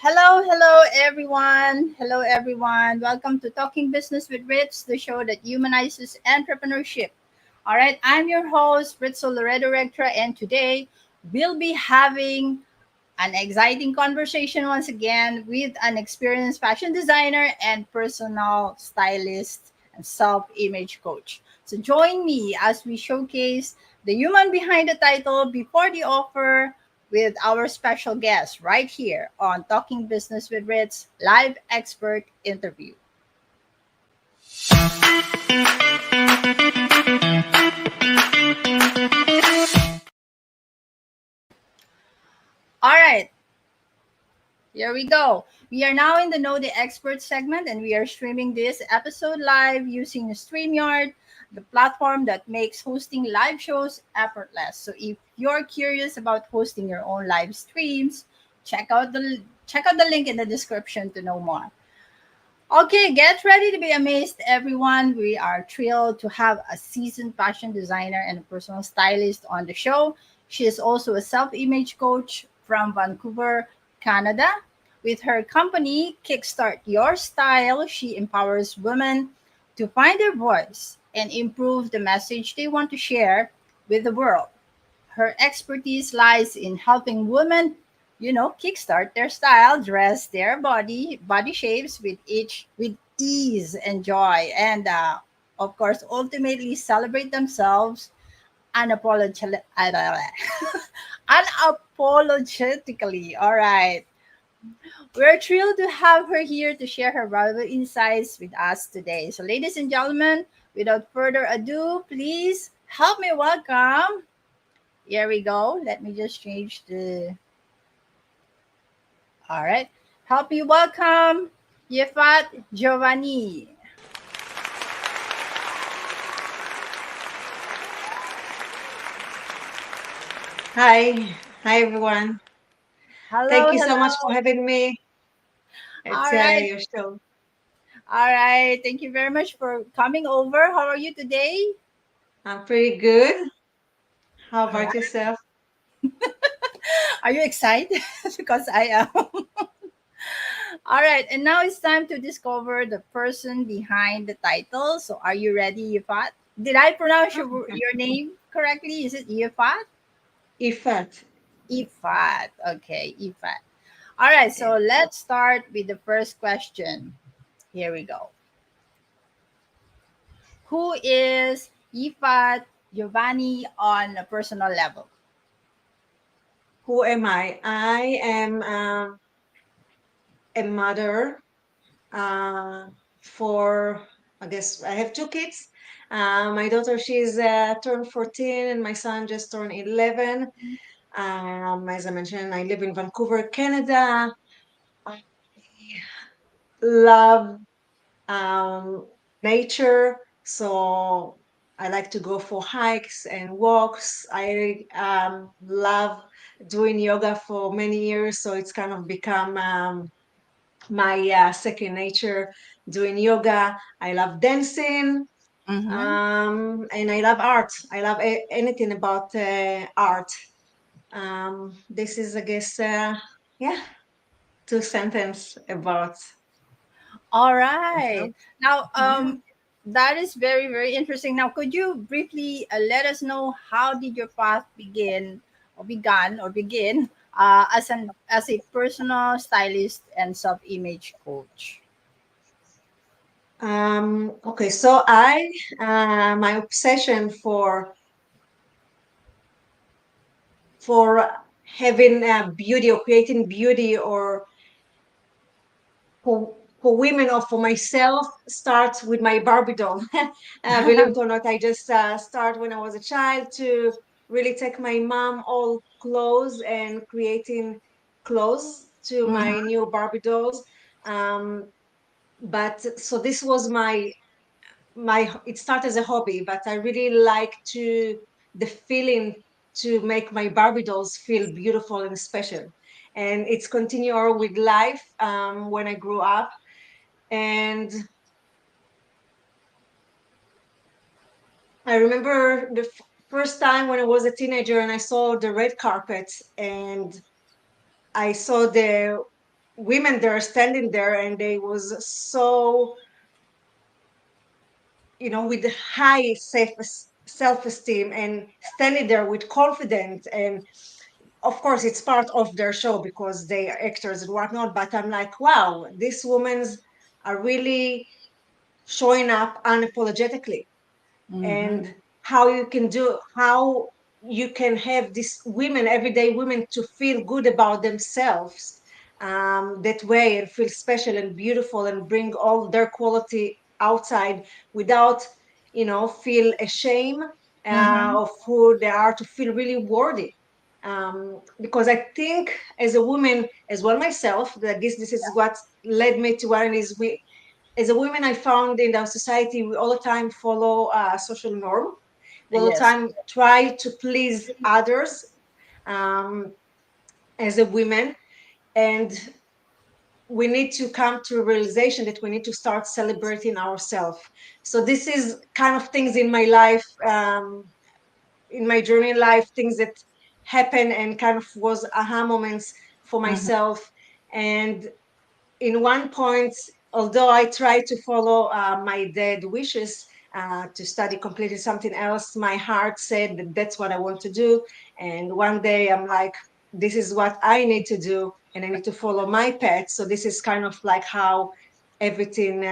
Hello, hello everyone. Hello everyone. Welcome to Talking Business with Ritz, the show that humanizes entrepreneurship. All right, I'm your host, Ritzel Loredo-Rectra, and today we'll be having an exciting conversation once again with an experienced fashion designer and personal stylist and self-image coach. So join me as we showcase the human behind the title before the offer with our special guest right here on Talking Business with Ritz live expert interview. All right, here we go. We are now in the Know the Expert segment and we are streaming this episode live using StreamYard, the platform that makes hosting live shows effortless. So if you're curious about hosting your own live streams, check out the link in the description to know more. Okay, get ready to be amazed, everyone. We are thrilled to have a seasoned fashion designer and a personal stylist on the show. She is also a self image coach from Vancouver, Canada. With her company, Kickstart Your Style, she empowers women to find their voice and improve the message they want to share with the world. Her expertise lies in helping women, kickstart their style, dress their body shapes with ease and joy, and of course, ultimately celebrate themselves unapologetically. Unapologetically. All right. We're thrilled to have her here to share her valuable insights with us today. So, ladies and gentlemen, without further ado, please help me welcome. Here we go. Let me just change the. All right. Help me welcome Yifat Jovani. Hi everyone. Hello, Thank you so much for hello. having me. It's All right. your show. All right. Thank you very much for coming over. How are you today? I'm pretty good. How All about right. yourself? Are you excited? Because I am. All right. And now it's time to discover the person behind the title. So are you ready, Yifat? Did I pronounce Oh, your name correctly? Is it Yifat? Ifat. Ifat. Okay, Ifat. All right. Yeah. So let's start with the first question. Here we go. Who is Yifat Giovanni on a personal level? Who am I? I am a mother uh, for, I guess I have two kids. My daughter, she's turned 14 and my son just turned 11. As I mentioned, I live in Vancouver, Canada. I love um, nature. So I like to go for hikes and walks. I love doing yoga for many years, so it's kind of become my second nature. Doing yoga, I love dancing, Mm-hmm. and I love art. I love anything about art. This is, I guess, yeah, two sentence about All right. myself. Now, Yeah. that is very, very interesting. Now, could you briefly let us know how did your path begin as a personal stylist and self-image coach? Okay, so I my obsession for having beauty or creating beauty or for women or for myself starts with my Barbie doll. Believe it or not, I just start when I was a child to really take my mom all clothes and creating clothes to my Mm-hmm. new Barbie dolls. Um, but so this was my it started as a hobby, but I really like to the feeling to make my Barbie dolls feel beautiful and special. And it's continue on with life when I grew up. And I remember the first time when I was a teenager and I saw the red carpet and I saw the women there standing there and they was so, with high self-esteem and standing there with confidence. And of course it's part of their show because they are actors and whatnot, but I'm like, wow, these women are really showing up unapologetically. Mm-hmm. And how you can have these women, everyday women, to feel good about themselves, that way, and feel special and beautiful and bring all their quality outside without feel ashamed Mm-hmm. of who they are, to feel really worthy. Because I think as a woman as well myself, I guess this is what led me to where it is. We As a woman, I found in our society, we all the time follow social norm. We all the Yes. time try to please others, um, as a woman. And we need to come to a realization that we need to start celebrating ourselves. So this is kind of things in my life, in my journey in life, things that happen and kind of was aha moments for Mm-hmm. myself. And in one point, although I tried to follow my dad wishes, to study completely something else, my heart said that that's what I want to do. And one day I'm like, this is what I need to do, and I need to follow my path. So this is kind of like how everything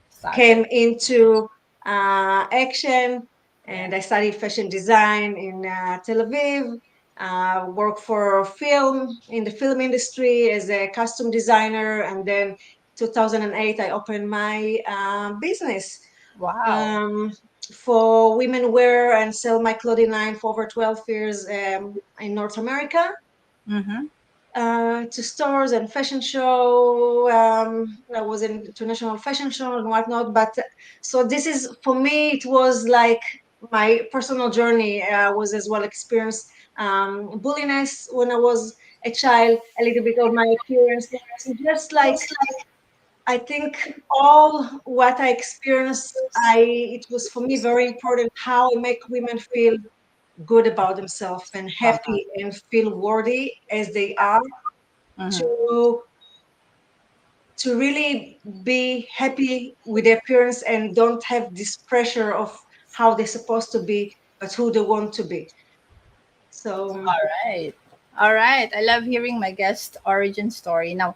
Started. came into action. Yeah. And I studied fashion design in Tel Aviv. Worked for film in the film industry as a costume designer, and then 2008 I opened my business, Wow. um, for women wear, and sell my clothing line for over 12 years, in North America, Mm-hmm. to stores and fashion show. I was in international fashion show and whatnot. But so this is for me. It was like my personal journey. Was as well experienced bulliness when I was a child. A little bit of my appearance. So just like I think all what I experienced, it was for me very important how I make women feel good about themselves and Uh-huh. happy and feel worthy as they are, Mm-hmm. to really be happy with their appearance and don't have this pressure of how they're supposed to be, but who they want to be. So All right. All right. I love hearing my guest origin story. Now,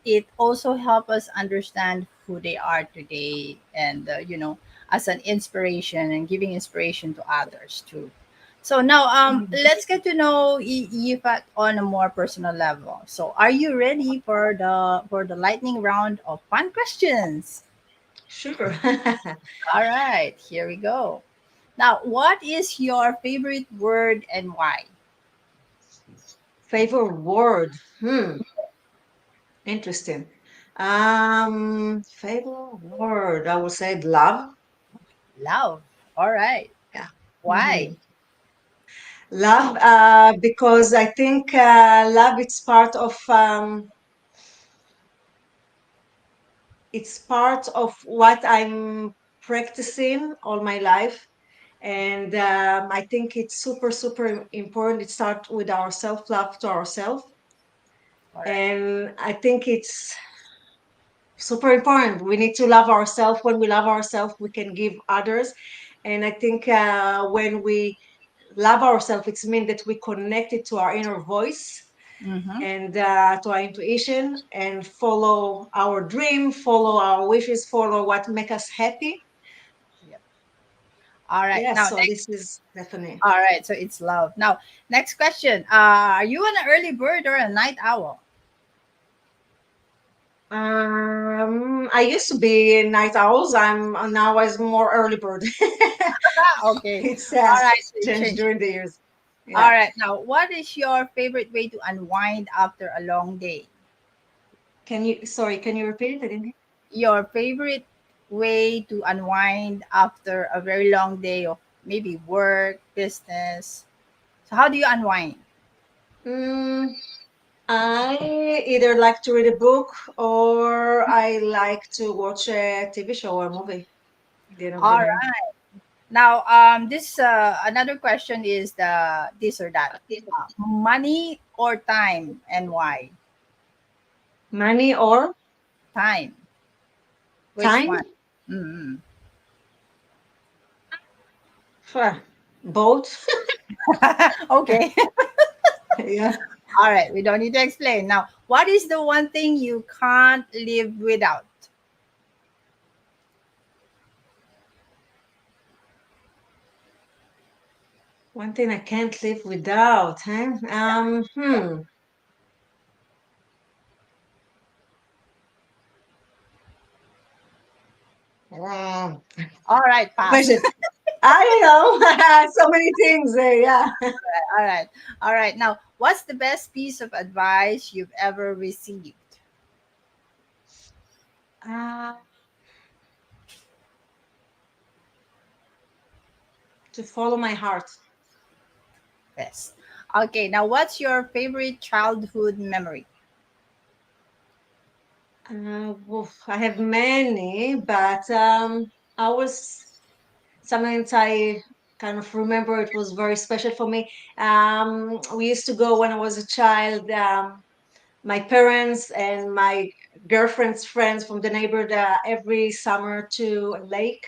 it also help us understand who they are today and, as an inspiration and giving inspiration to others too. So now, let's get to know Yifat on a more personal level. So, are you ready for the lightning round of fun questions? sure. All right, here we go. Now, what is your favorite word and why? Favorite word. Interesting. Favorite word. I would say love. Love. All right. Yeah. Why? Love, because I think love it's part of, what I'm practicing all my life. And I think it's super, super important. It starts with our self love to ourselves. All right. And I think it's super important. We need to love ourselves. When we love ourselves, we can give others. And I think when we love ourselves, it's mean that we connected to our inner voice Mm-hmm. and to our intuition, and follow our dream, follow our wishes, follow what make us happy. Yep. All right. Yeah, Now, so next. this is definitely. All right. So it's love. Now, next question. Are you an early bird or a night owl? I used to be night owls. I'm now as more early bird. Ah, okay. It's All right. So you changed changed. during the years. All Yeah. right. Now, what is your favorite way to unwind after a long day? Sorry, can you repeat it? I didn't. Your favorite way to unwind after a very long day of maybe work, business. So, how do you unwind? Mm, I either like to read a book or I like to watch a TV show or movie at the end of the All day. Now, this another question is the this or that, money or time, and why? Money or Time. Which time? one? Mm-hmm. Huh. Both. Okay. Yeah. All right. We don't need to explain now. What is the one thing you can't live without? One thing I can't live without, huh? Um, All right. Pass. question. I don't know. So many things. Yeah. All right. All right. Now, what's the best piece of advice you've ever received? Uh, to follow my heart. Yes. Okay. Now, what's your favorite childhood memory? I have many, but I was sometimes I kind of remember it was very special for me. We used to go when I was a child. My parents and my girlfriend's friends from the neighborhood every summer to a lake,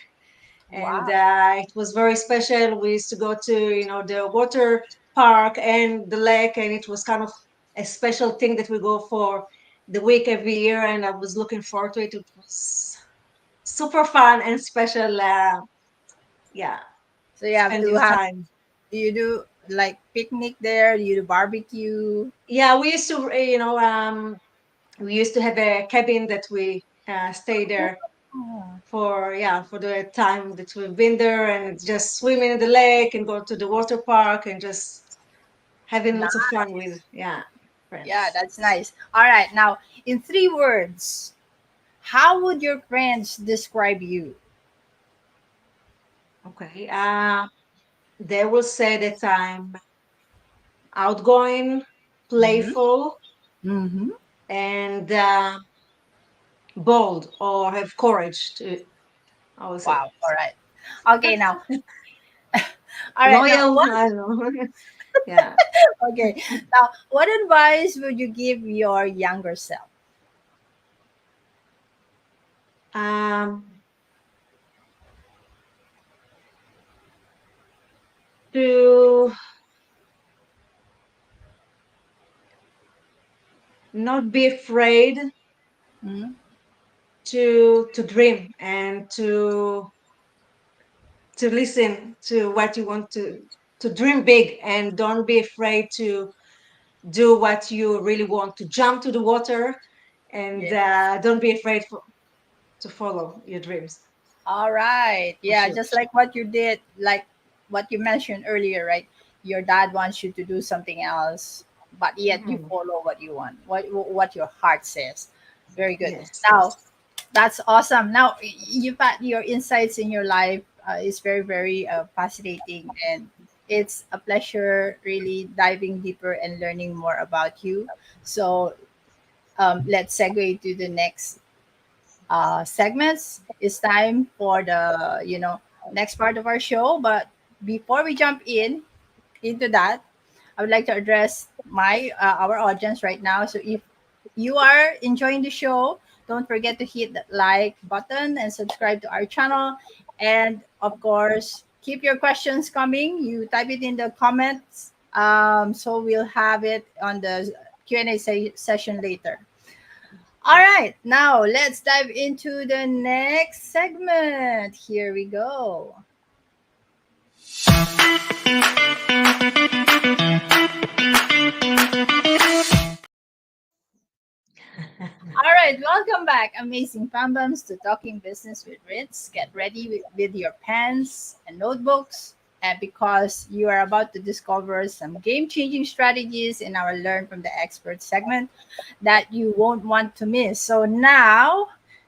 and Wow. it was very special. We used to go to the water park and the lake, and it was kind of a special thing that we go for the week every year, and I was looking forward to it. It was super fun and special. Yeah, So you have to spending have. time. Do you do like picnic there? Do you do barbecue? Yeah, we used to we used to have a cabin that we stay there Oh, for the time that we've been there, and just swimming in the lake and go to the water park and just having lots of fun with yeah, friends. that's nice. All right. Now, in 3 words, how would your friends describe you? Okay. They will say that I'm outgoing, Mm-hmm. playful, Mm-hmm. and bold, or have courage to, I would say. Wow. All right. Okay. Now, all right. Now, Loyal, what? I don't know. Yeah. Okay. Now, what advice would you give your younger self? Um, to not be afraid Mm-hmm. to dream and to listen to what you want to dream big, and don't be afraid to do what you really want, to jump to the water, and Yeah. don't be afraid to follow your dreams. All right. For Yeah, sure. just like what you did, like what you mentioned earlier, right? Your dad wants you to do something else, but yet you Mhm. follow what you want, what your heart says. Very good. Yes. Now, that's awesome. Now, you've had your insights in your life is very, very fascinating, and it's a pleasure really diving deeper and learning more about you. So, let's segue to the next segments. It's time for the next part of our show. But before we jump into that, I would like to address my our audience right now. So if you are enjoying the show, don't forget to hit that like button and subscribe to our channel. And of course, keep your questions coming. You type it in the comments. So we'll have it on the Q&A session later. All right, now let's dive into the next segment. Here we go. All right, welcome back, amazing fambams, to Talking Business with Ritz. Get ready with your pens and notebooks, and because you are about to discover some game-changing strategies in our Learn from the Expert segment that you won't want to miss. So now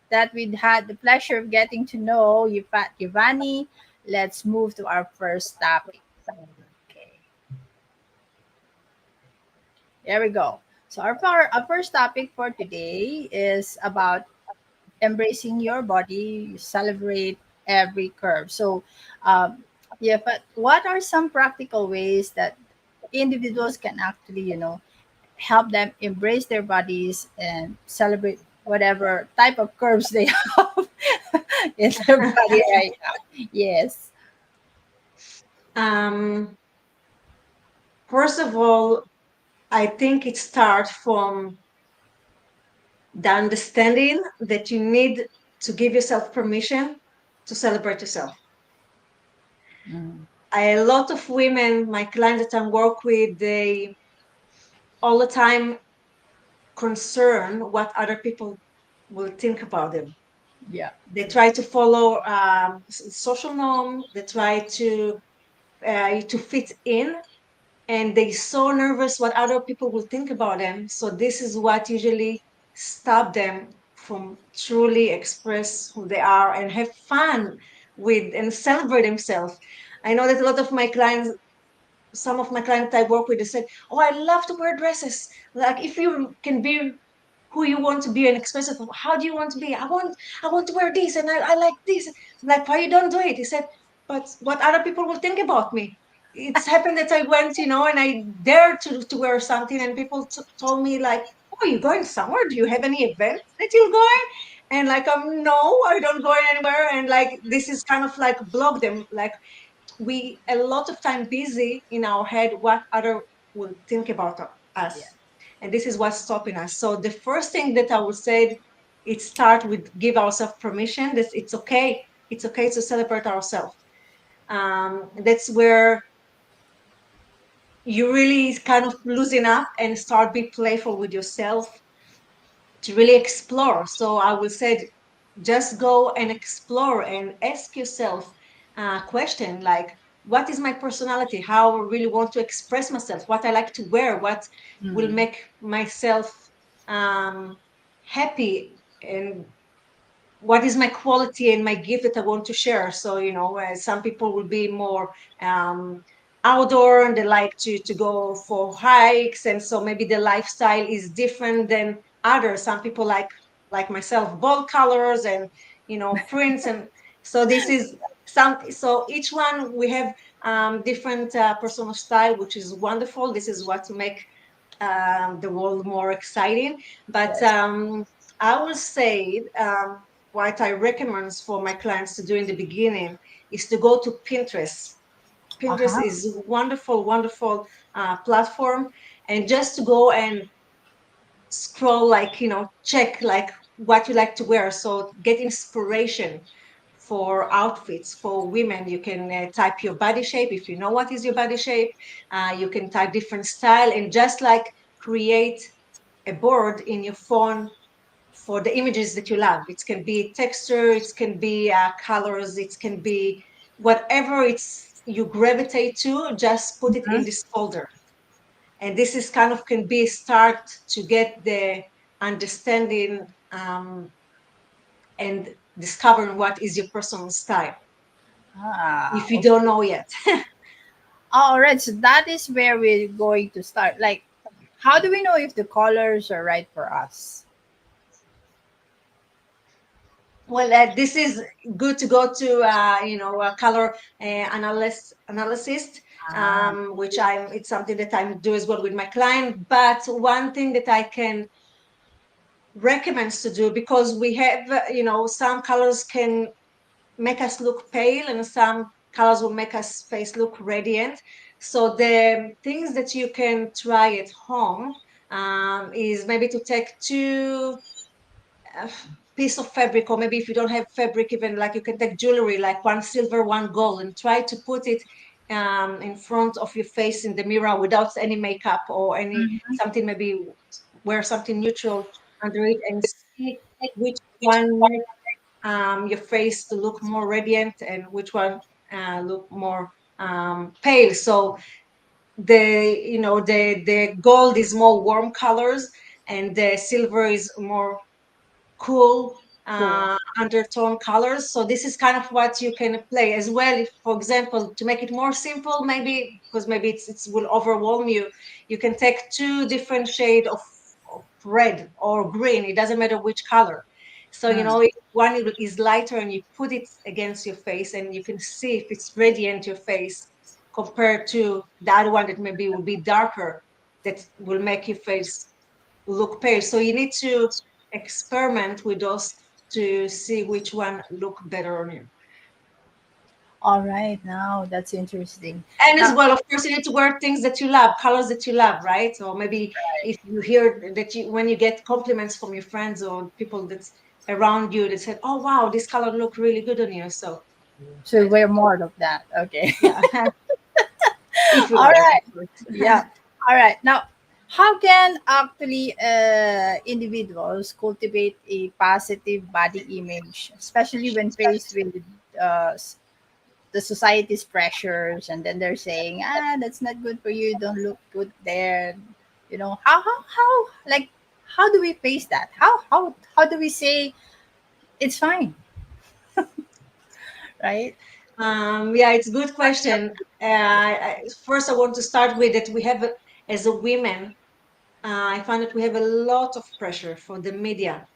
that we've had the pleasure of getting to know Yifat Jovani, let's move to our first topic. Okay, there we go. So our first topic for today is about embracing your body, you celebrate. every curve. So, yeah, but what are some practical ways that individuals can actually, help them embrace their bodies and celebrate whatever type of curves they have in their body right now? Yes. um, First of all, I think it starts from the understanding that you need to give yourself permission to celebrate yourself. Mm, A lot of women, my clients that I work with, they all the time concern what other people will think about them. yeah. They try to follow social norm. They try to fit in, and they so nervous what other people will think about them. So this is what usually stop them from truly express who they are and have fun with and celebrate themselves. I know that a lot of my clients, some of my clients I work with, they said, "Oh, I love to wear dresses. Like if you can be who you want to be and express it, how do you want to be? I want to wear this and I like this." Like, why you don't do it? He said, "But what other people will think about me?" It's happened that I went, and I dared to wear something, and people told me like, "Oh, you going somewhere? Do you have any event that you're going?" And like, no, I don't go anywhere. And like, this is kind of like block them. Like, we a lot of time busy in our head what other will think about us, Yeah. and this is what's stopping us. So the first thing that I would say, it start with give ourselves permission that it's okay to celebrate ourselves. That's where you really kind of loosen up and start be playful with yourself to really explore. So I would say just go and explore and ask yourself a question like, what is my personality? How I really want to express myself? What I like to wear? What will Mm, make myself um, happy? And what is my quality and my gift that I want to share? So, some people will be more um, outdoor and they like to go for hikes. And so maybe the lifestyle is different than others. Some people like myself, bold colors and, prints. And so this is so each one we have different personal style, which is wonderful. This is what to make the world more exciting. But yes. I will say what I recommend for my clients to do in the beginning is to go to Pinterest. Pinterest Uh-huh. is a wonderful, wonderful platform, and just to go and scroll, like, check like what you like to wear. So get inspiration for outfits for women. You can type your body shape if you know what is your body shape. You can type different style and just like create a board in your phone for the images that you love. It can be texture, it can be colors, it can be whatever it's you gravitate to. Just put it in Mhm. this folder, and this is kind of can be start to get the understanding and discovering what is your personal style Ah, if you okay. don't know yet. All right. So that is where we're going to start. Like, how do we know if the colors are right for us? Well, this is good to go to a color analysis, Ah, which it's something that I do as well with my client. But one thing that I can recommends to do, because we have some colors can make us look pale and some colors will make us face look radiant. So the things that you can try at home is maybe to take two uh, piece of fabric, or maybe if you don't have fabric, even like you can take jewelry, like one silver, one gold, and try to put it in front of your face in the mirror without any makeup or any mhm. something, maybe wear something neutral under it and see which one makes your face to look more radiant and which one look more pale. So the gold is more warm colors and the silver is more cool Cool. undertone colors. So this is kind of what you can play as well. If, for example, to make it more simple, maybe because maybe it will overwhelm you, you can take two different shade of red or green. It doesn't matter which color. So, if one is lighter and you put it against your face and you can see if it's radiant your face compared to the other one that maybe will be darker, that will make your face look pale. So you need to experiment with those to see which one look better on you. All right, now that's interesting. And as Now, well, of course, you need to wear things that you love, colors that you love, right? Or maybe if you hear that when you get compliments from your friends or people that's around you that said, "Oh wow, this color look really good on you," so so wear more of that. Okay. yeah, if you All like, of right. course. Yeah. All right. Now, how can actually individuals cultivate a positive body image, especially when faced with uh, s- the society's pressures, and then they're saying, that's not good for you. Don't look good there. Like, how do we face that? How do we say it's fine, right? Yeah, it's a good question. First, I want to start with that we have, as a women, I find that we have a lot of pressure for the media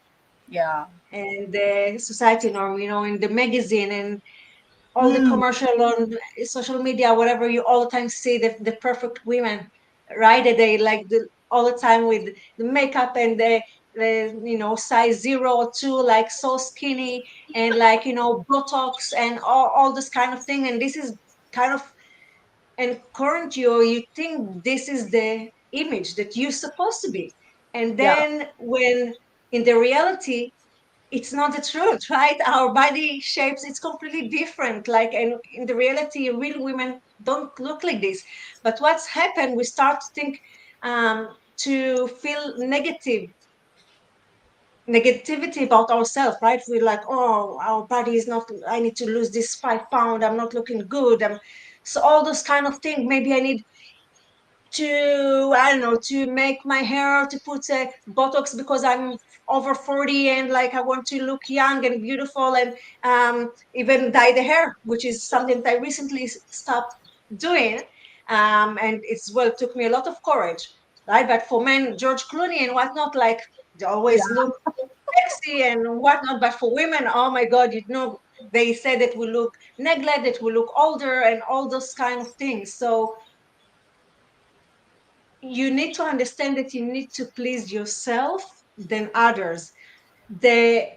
Yeah. and the society norm, in the magazine and all the Mm, commercial on social media, whatever, you all the time see the perfect women, right? That they like all the time with the makeup and the size 0 or 2, like so skinny and like Botox and all this kind of thing. And this is kind of encourage you think this is the image that you're supposed to be. And yeah. then when in the reality it's not the truth, right? Our body shapes, it's completely different. Like, and in the reality, real women don't look like this. But what's happened, we start to think, to feel negativity about ourselves, right? We're like, oh, our body is not, I need to lose this 5 pound, I'm not looking good. So all those kind of things, maybe I need to, I don't know, to make my hair, to put Botox because I'm over 40 and like I want to look young and beautiful, and even dye the hair, which is something that I recently stopped doing. And it's, well, it took me a lot of courage, right? But for men, George Clooney and whatnot, like they Yeah. always look sexy and whatnot. But for women, oh my God, they say that we look neglect, that we look older and all those kind of things. So you need to understand that you need to please yourself than others. The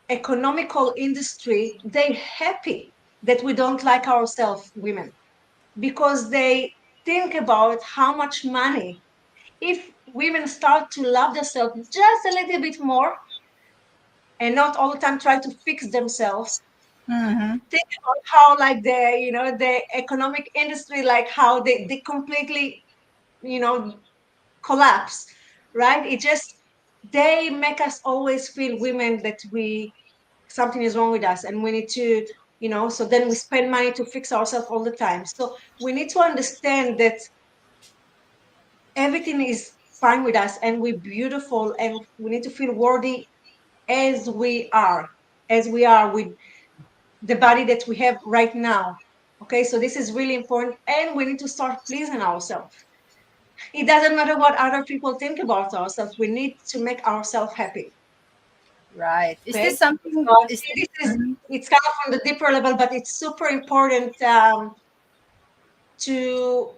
economical industry, they happy that we don't like ourselves, women, because they think about how much money. If women start to love themselves just a little bit more and not all the time try to fix themselves, Mm-hmm. think about how like the economic industry, like how they completely you know collapse, right? It just, they make us always feel women that we, something is wrong with us and we need to, so then we spend money to fix ourselves all the time. So we need to understand that everything is fine with us and we're beautiful and we need to feel worthy as we are, with the body that we have right now. Okay, so this is really important and we need to start pleasing ourselves. It doesn't matter what other people think about ourselves. We need to make ourselves happy. Right. Is Okay. this something? So I Is think this is, Mhm. it's kind of on the deeper level, but it's super important to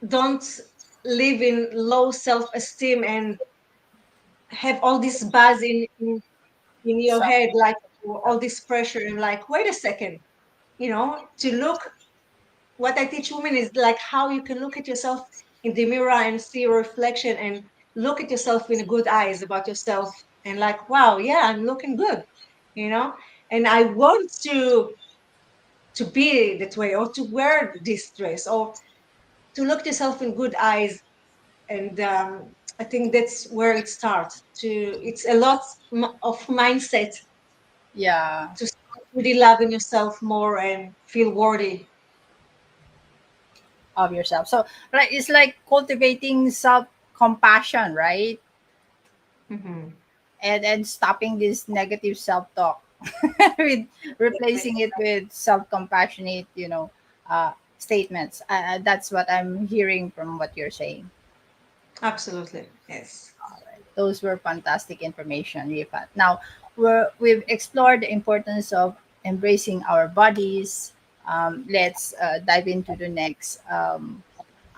don't live in low self-esteem and have all this buzz in your Some? head, like all this pressure and like, wait a second, to look. What I teach women is like how you can look at yourself in the mirror and see your reflection and look at yourself in good eyes about yourself and like, wow, yeah, I'm looking good, you know, and I want to be that way or to wear this dress or to look at yourself in good eyes. And I think that's where it starts. It's a lot of mindset Yeah, to start really loving yourself more and feel worthy. of yourself. So, right, it's like cultivating self compassion, right? Mhm. And stopping this negative self talk, with replacing it with self compassionate, statements. That's what I'm hearing from what you're saying. Absolutely, yes. Those were fantastic information, Rifat. Now, we've explored the importance of embracing our bodies. Let's dive into the next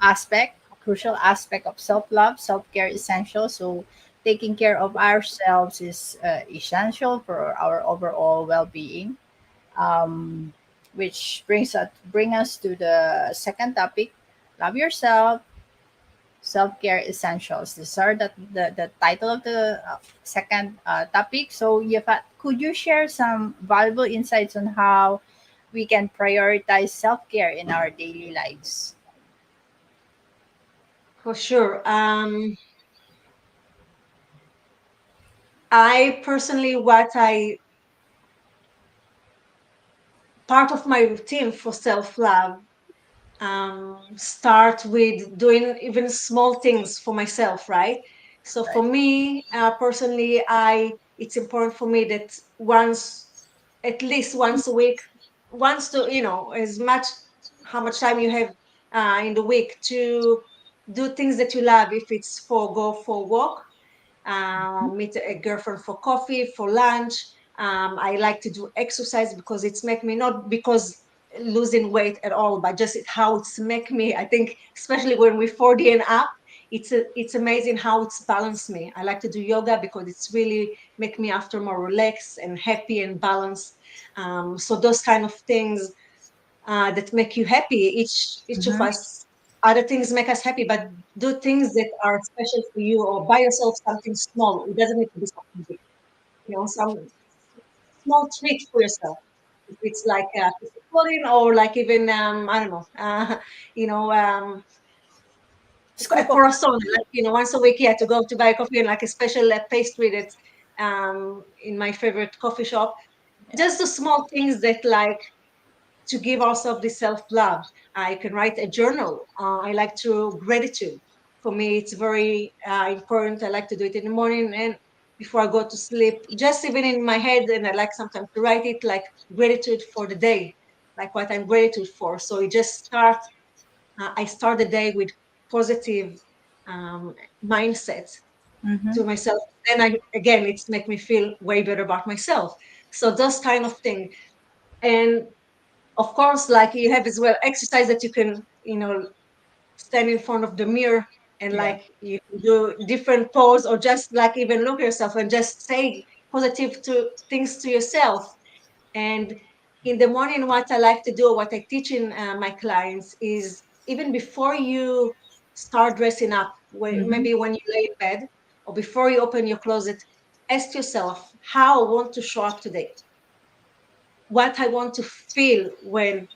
aspect, crucial aspect of self love, self care essential. So, taking care of ourselves is essential for our overall well being. Um, which bring us to the second topic: love yourself, self care essentials. These are the title of the second topic. So, could you share some valuable insights on how we can prioritize self care in our daily lives? For sure. I personally, what I part of my routine for self love start with doing even small things for myself, right? So for Right. me, personally, I it's important for me that once, at least once a week, once to, as much, how much time you have in the week to do things that you love. If it's for go for a walk, meet a girlfriend for coffee, for lunch. I like to do exercise because it's make me, not because losing weight at all, but just how it's make me. I think especially when we're 40 and up, it's amazing how it's balanced me. I like to do yoga because it's really make me after more relaxed and happy and balanced. So those kind of things that make you happy. Each of Mm-hmm. us, other things make us happy, but do things that are special for you, or buy yourself something small. It doesn't need to be something big. Some small treat for yourself. If it's like a piece of clothing, or like even I don't know, you know, a Scoop of croissant. Like once a week, yeah, to go to buy coffee and like a special pastry that's in my favorite coffee shop. yeah. Just the small things that like to give ourselves the self-love. I can write a journal. I like to gratitude. For me, it's very important. I like to do it in the morning and before I go to sleep, just even in my head. And I like sometimes to write it like gratitude for the day, like what I'm gratitude for. So it just start. I start the day with positive um, mindset Mm-hmm. to myself. Then I again, it's make me feel way better about myself. So those kind of thing. And of course, like you have as well exercise that you can, stand in front of the mirror and Yeah. like you can do different pose, or just like even look at yourself and just say positive to things to yourself. And in the morning, what I like to do, what I teach in my clients is even before you start dressing up, Mm-hmm. maybe when you lay in bed or before you open your closet, ask yourself how I want to show up today, what I want to feel when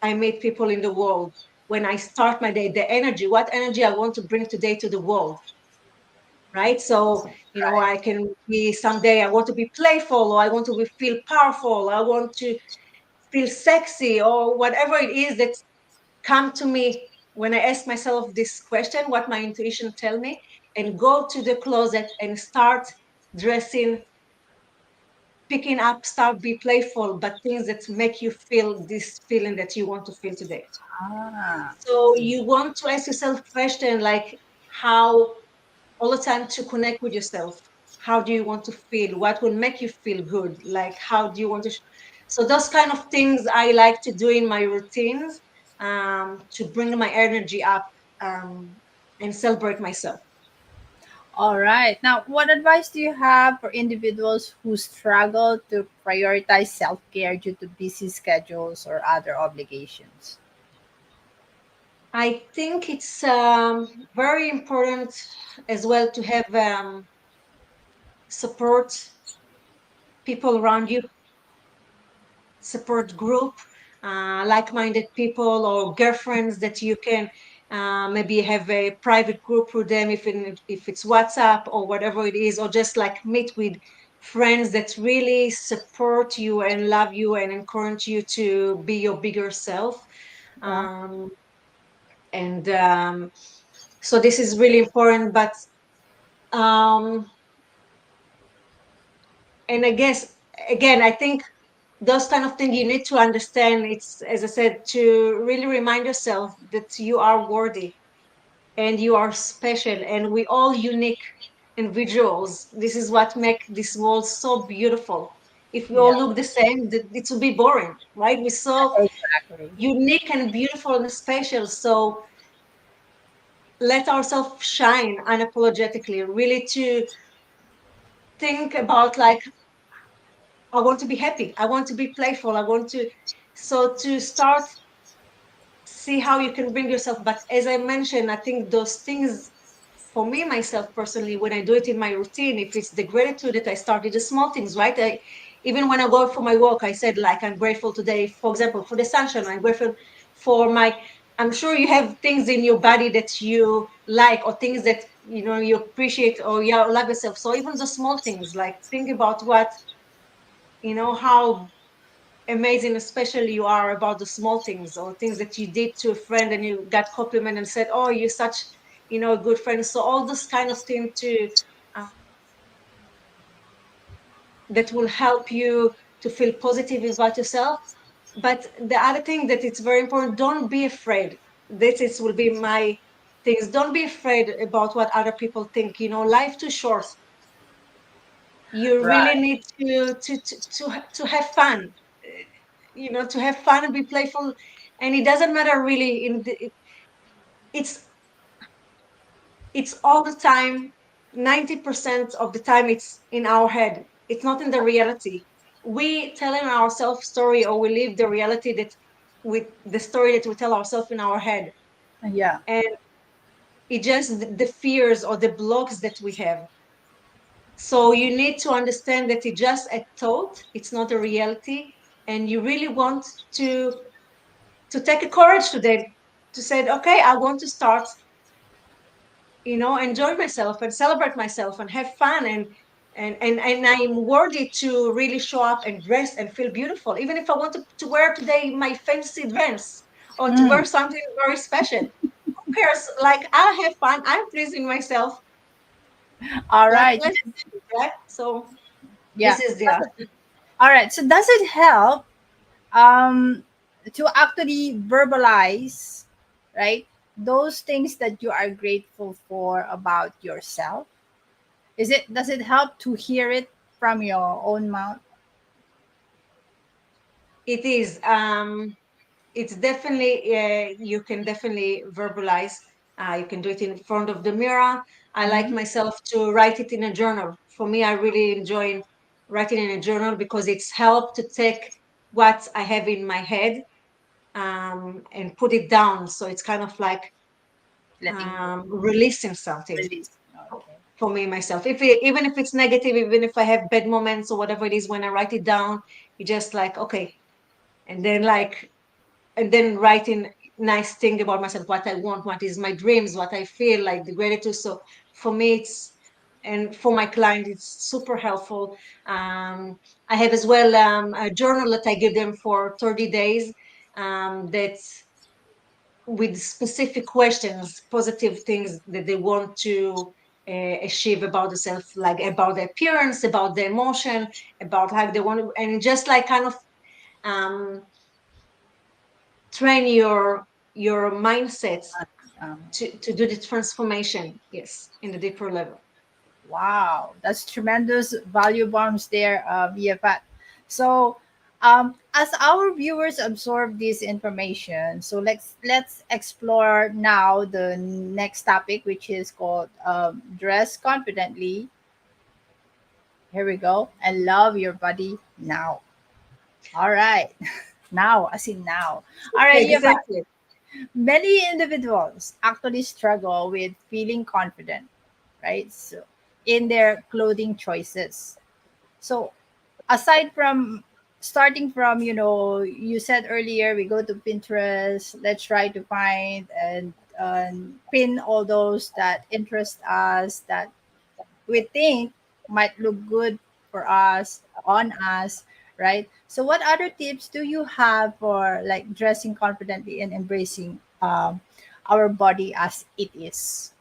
I meet people in the world, when I start my day, the energy, what energy I want to bring today to the world, right? So, Right. I can be someday, I want to be playful, or I want to feel powerful, I want to feel sexy, or whatever it is that come to me when I ask myself this question, what my intuition tell me, and go to the closet and start dressing, picking up stuff, be playful, but things that make you feel this feeling that you want to feel today. Ah. So you want to ask yourself question like how all the time to connect with yourself. How do you want to feel? What will make you feel good? Like how do you want to? So those kind of things I like to do in my routines to bring my energy up um, and celebrate myself. All right. Now, what advice do you have for individuals who struggle to prioritize self care due to busy schedules or other obligations? I think it's very important as well to have support people around you, support group, like-minded people or girlfriends that you can maybe have a private group with them, if it's WhatsApp or whatever it is, or just like meet with friends that really support you and love you and encourage you to be your bigger self. Yeah. Um, and so this is really important. But um, and I guess again, I think those kind of things you need to understand. It's, as I said, to really remind yourself that you are worthy and you are special and we all unique. individuals. This is what make this world so beautiful. If we Yeah, all look the same, it would be boring, right? We're so exactly. unique and beautiful and special. So let ourselves shine unapologetically, really to think about like, I want to be happy, I want to be playful, I want to, so to start, see how you can bring yourself. But as I mentioned, I think those things, for me myself personally, when I do it in my routine, if it's the gratitude that I started, the small things, right? Even when I go for my walk, I said like, I'm grateful today, for example, for the sunshine. I'm grateful for my, I'm sure you have things in your body that you like, or things that you appreciate, or you love yourself. So even the small things, like think about what, how amazing, especially you are about the small things, or things that you did to a friend and you got compliment and said, oh, you're such, a good friend. So all this kind of thing to uh, that will help you to feel positive about yourself. But the other thing that it's very important, don't be afraid. This is will be my things. Don't be afraid about what other people think. Life too short. You really Right. need to have fun. To have fun and be playful, and it doesn't matter really. It's it's all the time. 90% of the time, it's in our head. It's not in the reality. We telling ourselves story, or we live the reality that with the story that we tell ourselves in our head, Yeah. and it just the fears or the blocks that we have. So you need to understand that it's just a thought. It's not a reality, and you really want to to take a courage today to say, okay, I want to start, enjoy myself and celebrate myself and have fun, and I'm worthy to really show up and dress and feel beautiful. Even if I want to wear today my fancy dress, or to wear Mm. something very special. Who cares? Like, I have fun, I'm pleasing myself. All Like, right. let's do it, right? So Yeah. this is the All right. So does it help um to actually verbalize, right? Those things that you are grateful for about yourself? Does it help to hear it from your own mouth? it is. It's definitely, you can definitely verbalize. You can do it in front of the mirror. I like Mm-hmm. myself to write it in a journal. For me, I really enjoy writing in a journal because it's helped to take what I have in my head, and put it down. So it's kind of like, Letting go. releasing something Release. Okay. for me myself. Even if it's negative, even if I have bad moments or whatever it is, when I write it down, you just like, okay, and then like, and then writing nice thing about myself, what I want, what is my dreams, what I feel like, the gratitude. So for me, it's, and for my client, it's super helpful. I have as well, a journal that I give them for 30 days, that's with specific questions, positive things that they want to achieve about themselves, like about the appearance, about the emotion, about how they want to, and just like kind of, um, train your mindset Um, to do the transformation, yes, in the deeper level. wow, that's tremendous value bombs there, Yifat. So, as our viewers absorb this information, so let's explore now the next topic, which is called dress confidently. Here we go. And love your body now. All right. Now, as in now. All right, Yifat. Exactly. Many individuals actually struggle with feeling confident, right? So, in their clothing choices. So, aside from starting from, you said earlier, we go to Pinterest, let's try to find and pin all those that interest us, that we think might look good for us, on us, right? So, what other tips do you have for like dressing confidently and embracing our body as it is?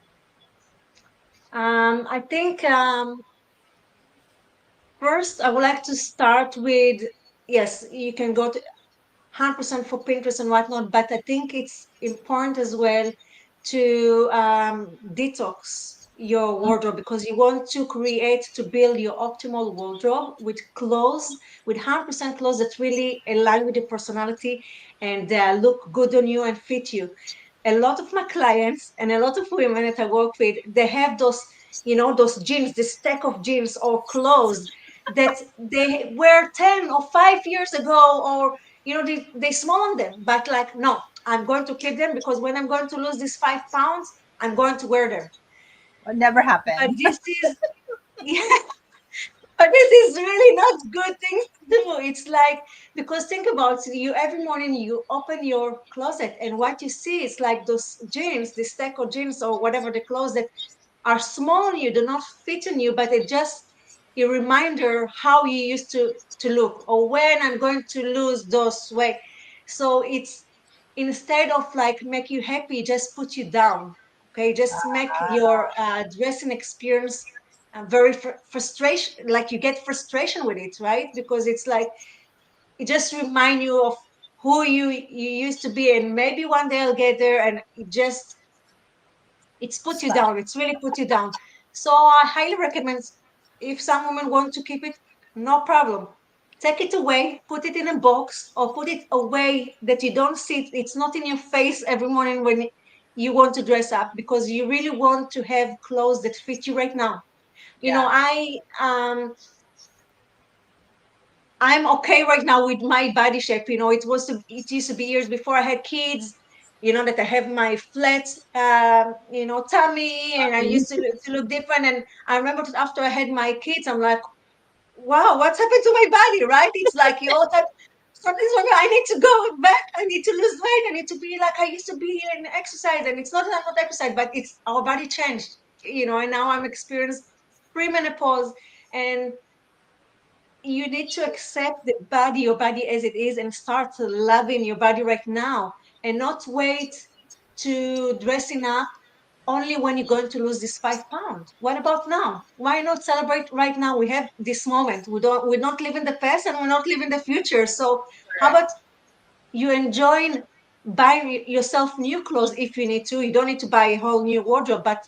I think, first I would like to start with, yes, you can go to 100% for Pinterest and whatnot, but I think it's important as well to, detox. your wardrobe, because you want to create, to build your optimal wardrobe with clothes, with 100% clothes that really align with your personality and look good on you and fit you. A lot of my clients and a lot of women that I work with, they have those, those jeans, this stack of jeans or clothes that they wear 10 or 5 years ago, or they small on them, but like, no, I'm going to keep them because when I'm going to lose these 5 pounds, I'm going to wear them. It never But happened. this is, yeah, but this is really not good thing to do. It's like, because think about it, you every morning you open your closet and what you see is like those jeans, the stack of jeans or whatever the clothes that are small on you, do not fit on you, but it just a reminder how you used to look, or when I'm going to lose those weight. So it's, instead of like make you happy, just put you down. Okay, just make your dressing experience very frustration, like you get frustration with it, right? Because it's like it just remind you of who you used to be, and maybe one day I'll get there, and it just, it's put you Stop. down. It's really put you down. So I highly recommend, if some women want to keep it, no problem. Take it away, put it in a box, or put it away that you don't see it. It's not in your face every morning when you want to dress up, because you really want to have clothes that fit you right now. Yeah. I'm okay right now with my body shape. It used to be years before I had kids, that I have my flat, tummy, and I used to look different. And I remember that after I had my kids, I'm like, wow, what's happened to my body, right? It's like you all that, something's wrong. I need to go back. I need to lose weight. I need to be like I used to be in exercise. And it's not that I'm not exercise, but it's our body changed, and now I'm experiencing premenopause. And you need to accept your body as it is, and start loving your body right now, and not wait to dressing up only when you're going to lose this 5 pounds. What about now? Why not celebrate right now? We have this moment. We're not living the past, and we're not living the future. So how Correct. about you enjoying buying yourself new clothes if you need to? You don't need to buy a whole new wardrobe, but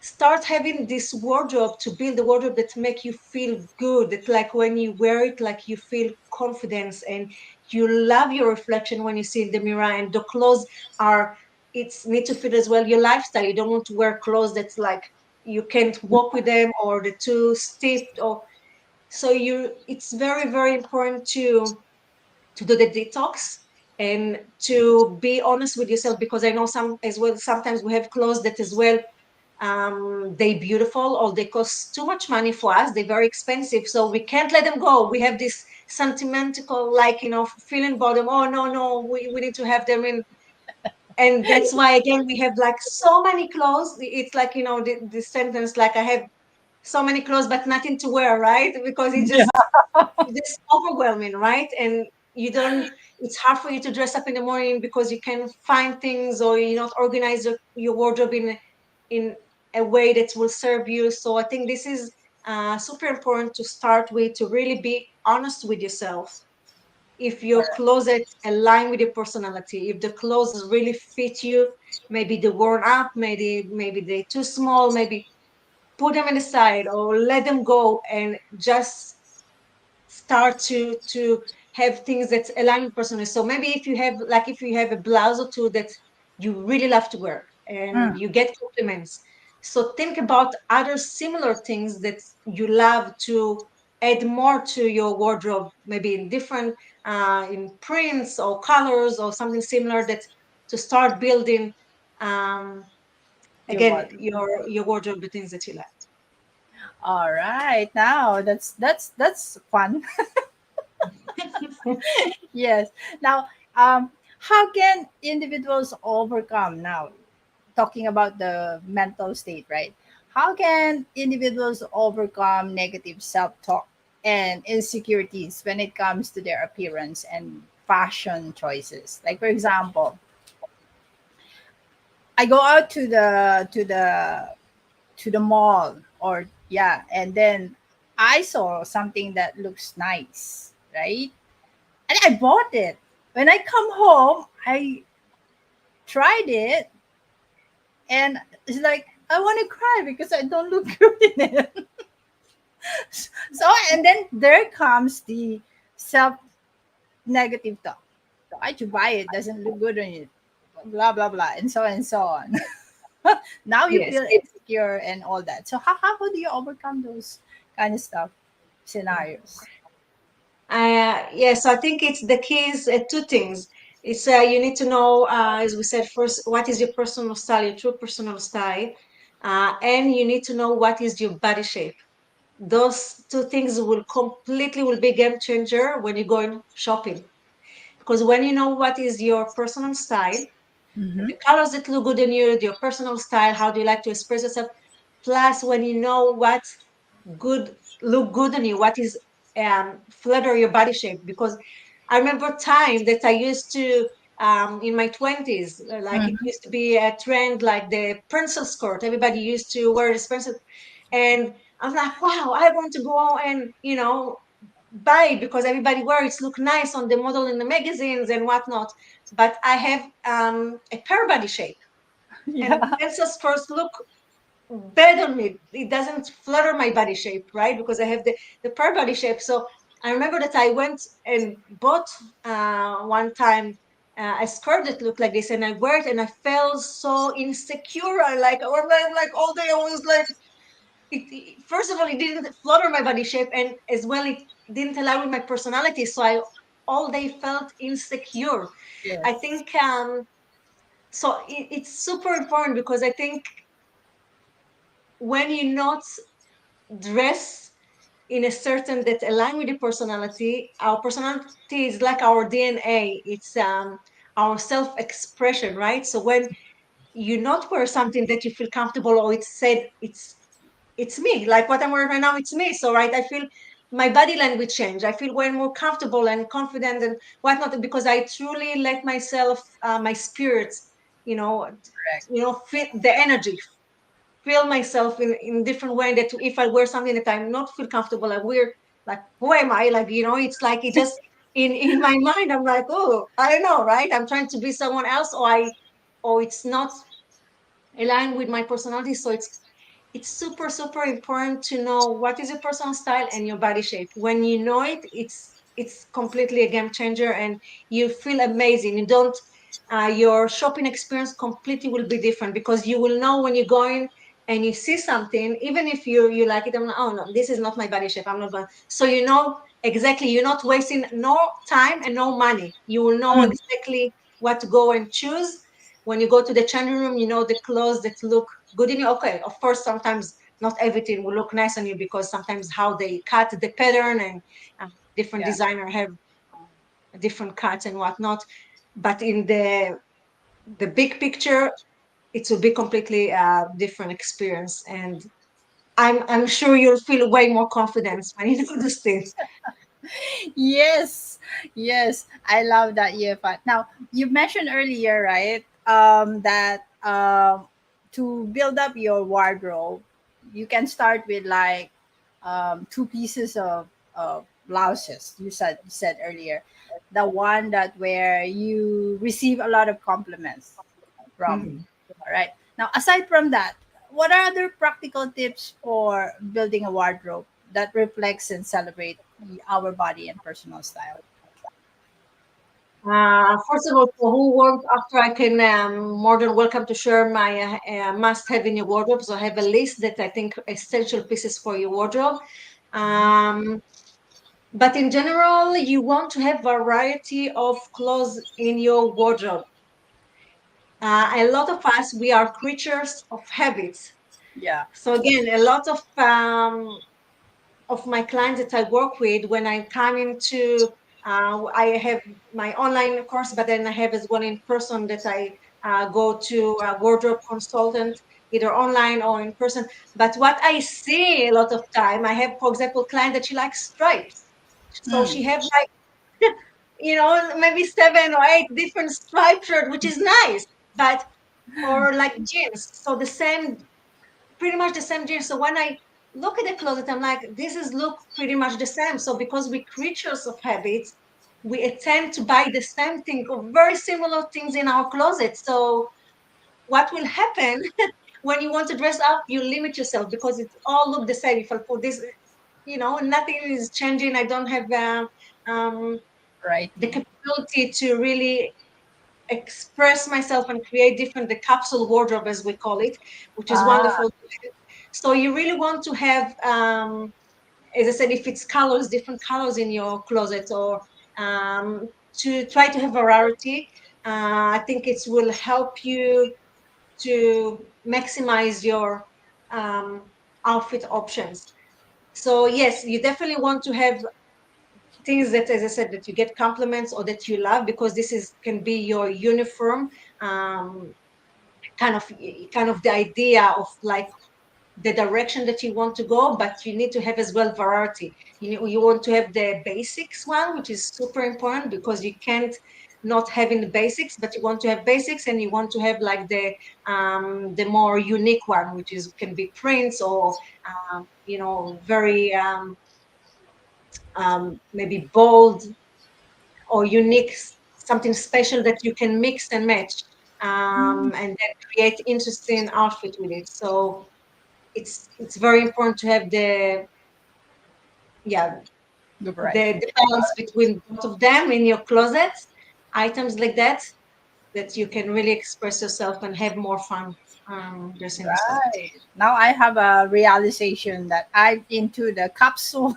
start having this wardrobe, to build a wardrobe that make you feel good, that like when you wear it, like you feel confidence, and you love your reflection when you see in the mirror. And the clothes are, it's need to fit as well your lifestyle. You don't want to wear clothes that's like you can't walk with them, or the too stiff, or so you, it's very very important to do the detox, and to be honest with yourself, because I know some as well, sometimes we have clothes that as well, they beautiful, or they cost too much money for us, they're very expensive, so we can't let them go. We have this sentimental, like, feeling about them. Oh no, no, we need to have them in. And that's why again we have like so many clothes. It's like, the sentence, like I have so many clothes but nothing to wear, right? Because Yeah. it's just overwhelming, right? And you don't, it's hard for you to dress up in the morning because you can find things, or you not organize your wardrobe in a way that will serve you. So I think this is super important to start with, to really be honest with yourself. If your closet align with your personality, if the clothes really fit you, maybe they're worn up, maybe they're too small, maybe put them in the side, or let them go, and just start to have things that align with personally. So maybe if you have a blouse or two that you really love to wear and Mm. you get compliments, so think about other similar things that you love to add more to your wardrobe, maybe in different in prints or colors or something similar, that to start building um, Your again wardrobe. your wardrobe, the things that you All right. Now that's fun. like. Yes. Now, how can individuals overcome now? Talking about the mental state, right? How can individuals overcome negative self-talk and insecurities when it comes to their appearance and fashion choices? Like for example, I go out to the mall, or yeah, and then I saw something that looks nice, right? And I bought it. When I come home, I tried it, and it's like I want to cry because I don't look good in it. So, and then there comes the self negative talk. Why'd you buy it? Doesn't look good on you. Blah, blah, blah, and so on. Now you Yes. feel insecure and all that. So, how do you overcome those kind of stuff, scenarios? Yes, I think it's the key is two things. It's you need to know, as we said first, what is your personal style, your true personal style, and you need to know what is your body shape. Those two things will be game changer when you're going shopping. Because when you know what is your personal style, Mm-hmm. the colors that look good on you, your personal style, how do you like to express yourself, plus when you know what good look good on you, what is flatter your body shape. Because I remember time that I used to in my 20s, like it Mm-hmm. used to be a trend, like the pencil skirt. Everybody used to wear this pencil, and I'm like, wow, I want to go and buy it because everybody wears it, look nice on the model in the magazines and whatnot. But I have a pear body shape, and Yeah. pencil skirts look bad on me. It doesn't flutter my body shape, right? Because I have the pear body shape. So I remember that I went and bought one time a skirt that looked like this, and I wear it, and I felt so insecure. I'm like all day I was like, first of all, it didn't flutter my body shape, and as well, it didn't align with my personality. So I all day felt insecure. I Yes. think so. It's super important because I think when you not dress in a certain that align with the personality, our personality is like our DNA. It's our self-expression, right? So when you not wear something that you feel comfortable, or it's said it's me, like what I'm wearing right now, it's me. So right, I feel my body language change. I feel way more comfortable and confident and whatnot because I truly let myself, my spirits, you know, Correct. fit the energy, feel myself in different way. That if I wear something that I'm not feel comfortable, I wear like, who am I? Like, it's like it just in my mind, I'm like, oh, I don't know, right? I'm trying to be someone else, or it's not aligned with my personality. So it's super super important to know what is your personal style and your body shape. When you know it, it's completely a game changer, and you feel amazing. You don't your shopping experience completely will be different because you will know when you're going and you see something, even if you like it. I'm like, oh no, this is not my body shape, I'm not going. So exactly, you're not wasting no time and no money. You will know Mm. exactly what to go and choose. When you go to the changing room, you know the clothes that look good in you. Okay, of course, sometimes not everything will look nice on you because sometimes how they cut the pattern, and different Yeah. designer have different cuts and whatnot. But in the big picture, it will be completely different experience, and I'm sure you'll feel way more confidence when you do these things. Yes, yes, I love that, Yefat. Now, you mentioned earlier, right, that to build up your wardrobe, you can start with like two pieces of blouses. You said earlier, the one that where you receive a lot of compliments from. Mhm. All right. Now, aside from that, what are other practical tips for building a wardrobe that reflects and celebrate our body and personal style? First of all, for who wants, after I can more than welcome to share my must-have in your wardrobe. So I have a list that I think essential pieces for your wardrobe. Um, but in general, you want to have variety of clothes in your wardrobe. A lot of us, we are creatures of habits. Yeah. So again, a lot of my clients that I work with, when I come into, I have my online course, but then I have as well in person that I go to a wardrobe consultant, either online or in person. But what I see a lot of time, I have, for example, client that she likes stripes. So Mm. she have like, maybe 7 or 8 different striped shirt, which is nice, but, or like jeans. So pretty much the same jeans. So when I look at the closet, I'm like, this is look pretty much the same. So because we creatures of habits, we tend to buy the same thing or very similar things in our closet. So what will happen? when you want to dress up, you limit yourself because it all look the same. If I put this, nothing is changing. I don't have um, the Variety. capability to really express myself and create different, the capsule wardrobe as we call it, which is Ah, wonderful. So you really want to have, as I said, if it's colors, different colors in your closet, or to try to have variety. I think it will help you to maximize your outfit options. So yes, you definitely want to have things that, as I said, that you get compliments or that you love, because this is can be your uniform, um, kind of the idea of like the direction that you want to go, but you need to have as well variety. You want to have the basics one, which is super important, because you can't not having the basics, but you want to have basics, and you want to have like the more unique one, which is can be prints, or very maybe bold or unique, something special that you can mix and match, and then create interesting outfit with it. So it's very important to have yeah the the variety. balance between both of them in your closet, items like that you can really express yourself and have more fun dressing yourself. Right. Now I have a realization that I'm into the capsule.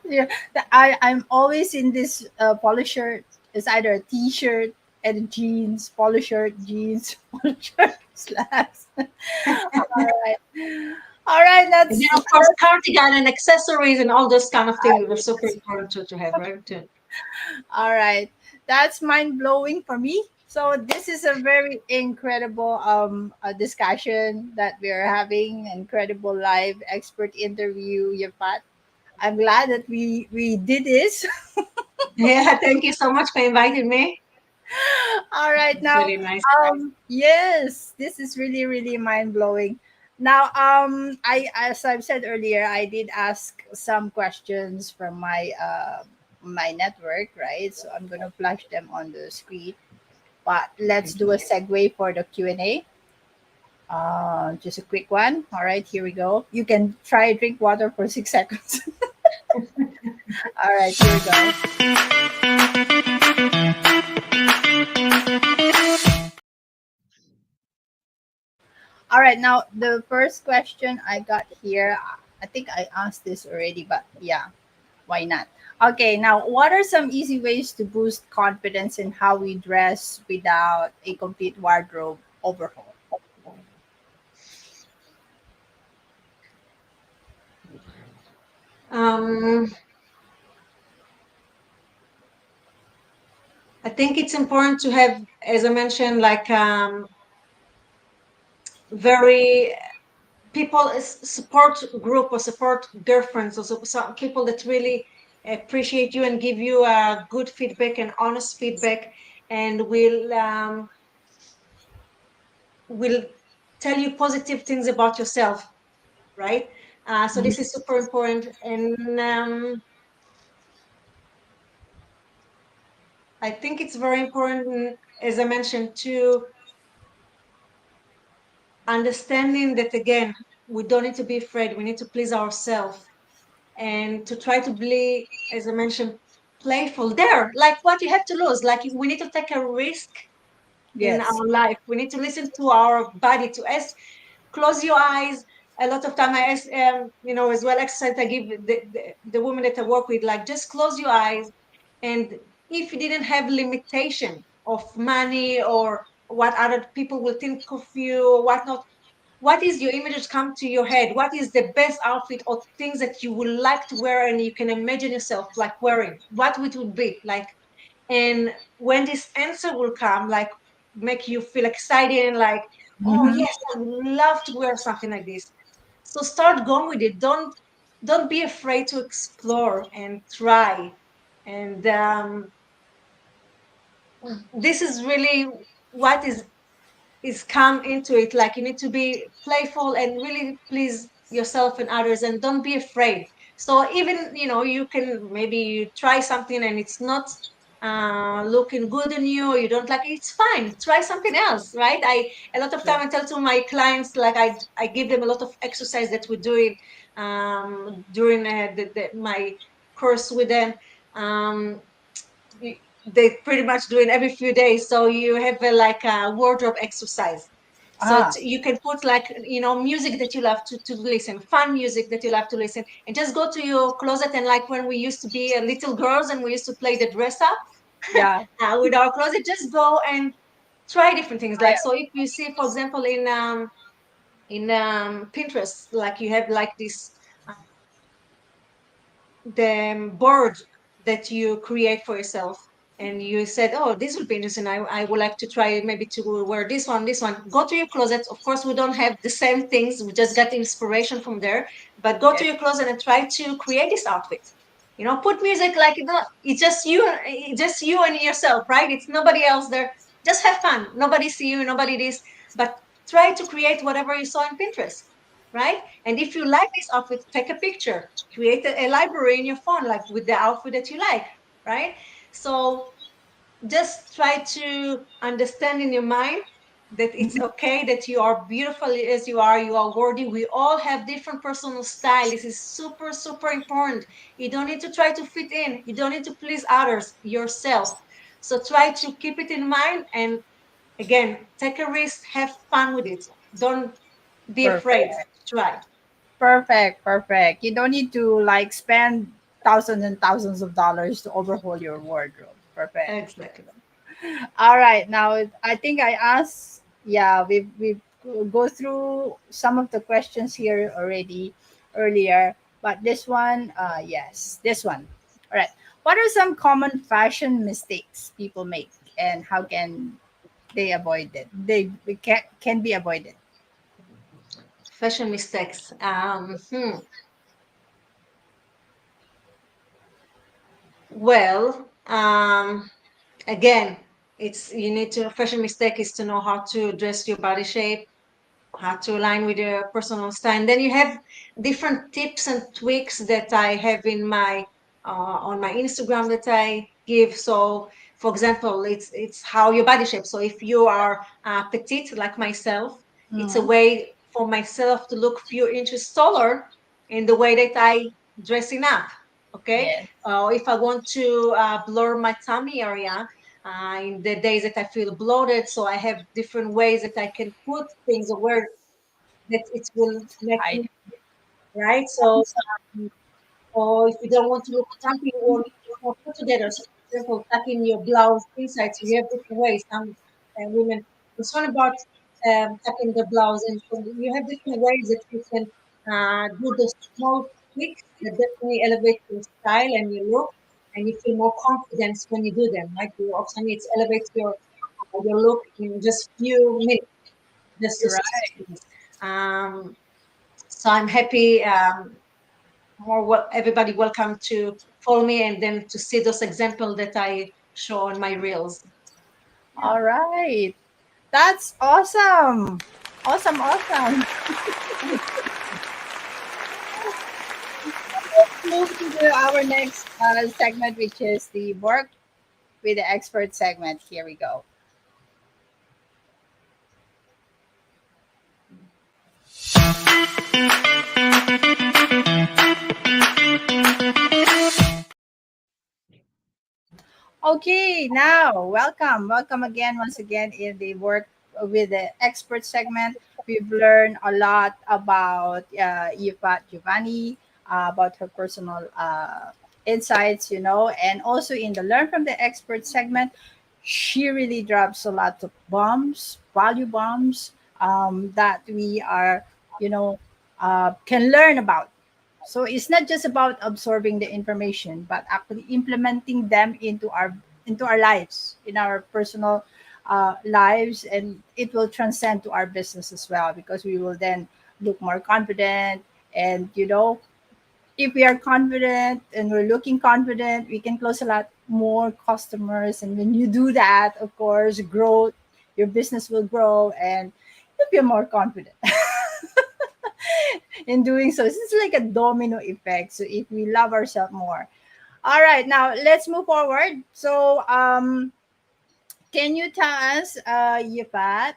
Yeah, I'm always in this polo shirt. It's either a t-shirt and jeans, polo shirt, jeans, polo shirt, slacks. All right, all right. And then That's of course cardigan and accessories and all those kind of things are super important to have, right? all right. That's mind blowing for me. So this is a very incredible discussion that we are having. Incredible live expert interview, Yifat. I'm glad that we did this. Yeah, thank you so much for inviting me. All right, It's now, really nice. yes, this is really, really mind blowing. Now, as I've said earlier, I did ask some questions from my network, right? So I'm gonna flash them on the screen. But let's Thank do you. a segue for the Q&A. Just a quick one. All right, here we go. You can try drink water for 6 seconds. All right, here we go. All right, now the first question I got here, I think I asked this already, but yeah, why not? Okay, now what are some easy ways to boost confidence in how we dress without a complete wardrobe overhaul? um I think it's important to have, as I mentioned, like very people support group or support girlfriends, or some people that really appreciate you and give you good feedback and honest feedback, and will tell you positive things about yourself, right? So this is super important, and I think it's very important, as I mentioned, to understanding that again, we don't need to be afraid. We need to please ourselves, and to try to be, as I mentioned, playful. There, like what you have to lose. Like we need to take a risk in Yes. our life. We need to listen to our body. To ask, close your eyes. A lot of time I ask, as well exercise I give the women that I work with, like just close your eyes, and if you didn't have limitation of money or what other people will think of you or whatnot, what is your images come to your head? What is the best outfit or things that you would like to wear and you can imagine yourself like wearing? What it would be like? And when this answer will come, like make you feel excited and like, oh Mm-hmm. yes, I would love to wear something like this. So start going with it. Don't be afraid to explore and try. And this is really what is come into it. Like you need to be playful and really please yourself and others, and don't be afraid. So even you can maybe you try something and it's not looking good on you, or you don't like it, it's fine. Try something else, right? A lot of time I tell to my clients, like I give them a lot of exercise that we're doing during my course with them. Um, they pretty much doing every few days. So you have like a wardrobe exercise. So Ah, you can put like, music that you love to listen, fun music that you love to listen, and just go to your closet. And like when we used to be little girls and we used to play the dress up yeah. with our closet, just go and try different things. I, Like, so if you see, for example, in Pinterest, like you have like this the board that you create for yourself, and you said, oh, this would be interesting, I would like to try maybe to wear this one. Go to your closet. Of course, we don't have the same things, we just got inspiration from there, but go to yes, your closet and try to create this outfit. Put music, like, it's just you and yourself, right? It's nobody else there. Just have fun. Nobody see you, nobody this. But try to create whatever you saw in Pinterest, right? And if you like this outfit, take a picture, create a library in your phone, like with the outfit that you like, right? So just try to understand in your mind that it's okay, that you are beautiful as you are worthy. We all have different personal style. This is super, super important. You don't need to try to fit in. You don't need to please others, yourself. So try to keep it in mind, and again, take a risk, have fun with it. Don't be afraid perfect. to try. Perfect, perfect. You don't need to like spend thousands and thousands of dollars to overhaul your wardrobe. Perfect. Exactly. All right, now I think I asked. Yeah, we go through some of the questions here already earlier, but this one, yes, this one. All right. What are some common fashion mistakes people make, and how can they avoid it? They can be avoided. Fashion mistakes. Well, again, it's you need to fashion mistake is to know how to dress your body shape, how to align with your personal style. And then you have different tips and tweaks that I have in my on my Instagram that I give. So, for example, it's how your body shape. So if you are petite like myself, it's a Mm-hmm. way for myself to look few inches taller in the way that I dressing up. Okay, Yes. if I want to blur my tummy area, in the days that I feel bloated. So I have different ways that I can put things where that it will make Hide. me right. So, or if you don't want to look jumpy, or put together. So, for example, tucking your blouse inside. So you have different ways. Some women concerned about tucking the blouse, and so you have different ways that you can do those small tweaks that definitely elevate your style and your look, and you feel more confidence when you do them. Right, you also need to elevate your look in just few minutes, just Right. seconds. So I'm happy. Everybody welcome to follow me and then to see those examples that I show on my reels. Yeah. All right. That's awesome. Awesome, awesome. Let's move to our next segment, which is the work with the expert segment. Here we go. Okay, now welcome again, once again in the work with the expert segment. We've learned a lot about Yifat Jovani, about her personal insights, and also in the learn from the expert segment, she really drops a lot of bombs, value bombs, that we are, you know, can learn about. So it's not just about absorbing the information, but actually implementing them into our lives, in our personal lives, and it will transcend to our business as well, because we will then look more confident. And if we are confident and we're looking confident, we can close a lot more customers. And when you do that, of course, growth, your business will grow, and you'll be more confident in doing so. It's like a domino effect. So if we love ourselves more, All right, now let's move forward. So, can you tell us, Yifat,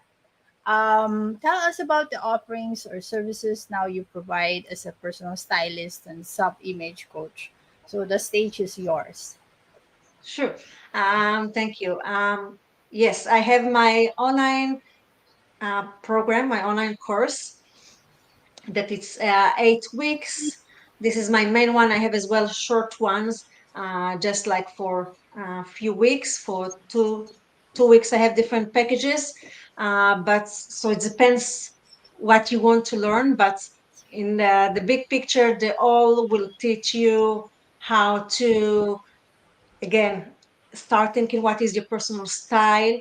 tell us about the offerings or services now you provide as a personal stylist and self-image coach. So the stage is yours. Sure. Thank you. Yes, I have my online program, my online course that it's 8 weeks. This is my main one. I have as well short ones, just like for a few weeks. For two weeks, I have different packages. But so it depends what you want to learn. But in the big picture, they all will teach you how to, again, start thinking what is your personal style,